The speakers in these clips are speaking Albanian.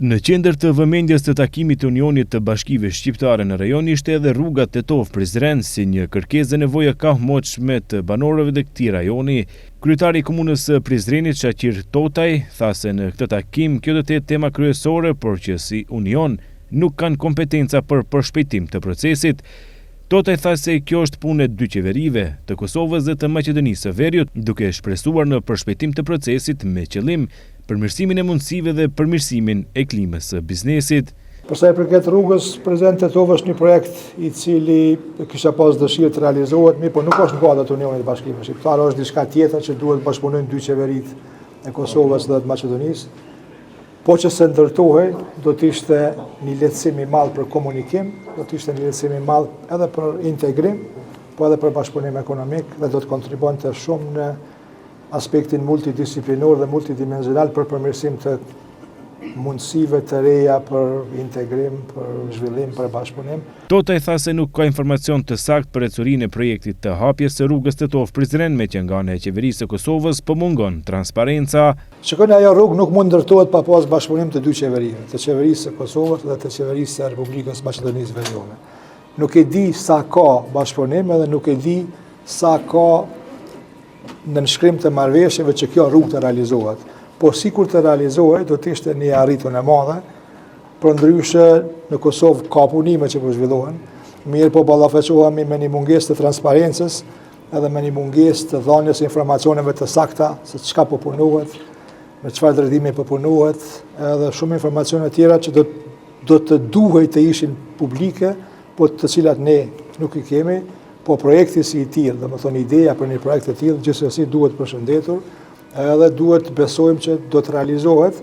Në qendër të vëmendjes të takimit të Unionit të Bashkive Shqiptare në rajon ishte edhe rruga Tetov-Prizren si një kërkesë nevojë kahmoçme të banorëve të këtij rajoni. Kryetari i komunës së Prizrenit, Shaqir Totaj, tha se në këtë takim kjo do të jetë tema kryesore, por që si Union nuk kanë kompetenca për përshpejtim të procesit. Totaj tha se kjo është punë e dy qeverive, të Kosovës dhe të Maqedonisë së Veriut, duke shpresuar në përshpejtim të procesit me qëllim përmirësimin e mundësive dhe përmirësimin e klimës së biznesit. Për sa i përket rrugës Prizren Tetov është një projekt i cili kisha pas dëshirë të realizohet, mirë, por nuk është në kuadër të Unionit të Bashkimeve Shqiptare, është diçka tjetër që duhet bashkëpunojnë dy qeverit e Kosovës dhe të Maqedonisë. Po që se ndërtohej, do të ishte një lehtësim i madh për komunikim, do të ishte një lehtësim i madh edhe për integrim, po edhe për bashkëpunim ekonomik dhe do të kontribuonte shumë në aspektin multidisciplinor dhe multidimensional për përmirësim të mundësive të reja për integrim, për zhvillim, për bashkëpunim. Totaj tha se nuk ka informacion të saktë për ecurinë e projektit të hapjes së rrugës Tetov-Prizren, me që nga ana e qeverisë së Kosovës po mungon transparenca. Shikoni, ajo rrugë nuk mund ndërtohet pa pas bashkëpunim të dy qeverive, të qeverisë së Kosovës dhe të qeverisë së Republikës Maqedonisë Veriore. Nuk e di sa ka bashkëpunim edhe nuk e di sa ka në nënshkrim të marrëveshjeve që kjo rrugë të realizohet. Por sikur të realizohet, do të ishte një arritje e madhe, përndryshe në Kosovë ka punime që po zhvillohen, mirë po ballafaqohemi me një mungesë të transparencës, edhe me një mungesë të dhënies informacioneve të sakta se çka po punohet, me çfarë drejtimi po punohet, edhe shumë informacione tjera që do të duhej të ishin publike, po të cilat ne nuk i kemi. Po projekti si i tillë, domethënë ideja për një projekt të tillë gjithsesi duhet përshëndetur, edhe duhet besojmë që do të realizohet,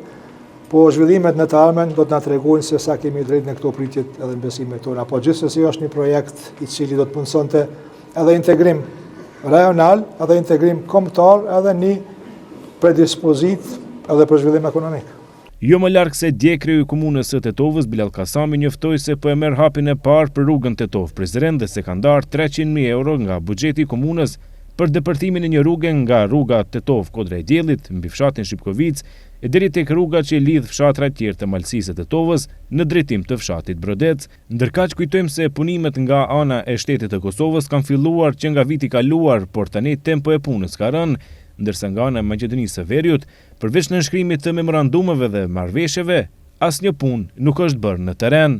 po zhvillimet në të ardhmen do të na tregojnë se sa kemi drejt në këto pritjet edhe në besimet tona. Po gjithsesi është një projekt i cili do të punësonte edhe integrim rajonal, edhe integrim kombëtar, edhe një predispozit edhe për zhvillim ekonomik. Jo më larg se dje kreu i komunës së Tetovës, Bilal Kasami, njoftoi se po e merr hapin e parë për rrugën Tetov-Prizren dhe se ka ndarë 300.000 euro nga buxheti i komunës për depërtimin e një rruge nga rruga Tetov-Kodra e Diellit mbi fshatin Shipkovic e deri tek rruga që lidh fshatra të tjerë të malësisë së Tetovës në drejtim të fshatit Brodec. Ndërkaq kujtojmë se punimet nga ana e shtetit të Kosovës kanë filluar që nga viti i kaluar, por tani tempo e punës ka rënë, ndërsa nga ana e Maqedonisë së Veriut, përveç nënshkrimit të memorandumeve dhe marrëveshjeve, asnjë punë nuk është bërë në terren.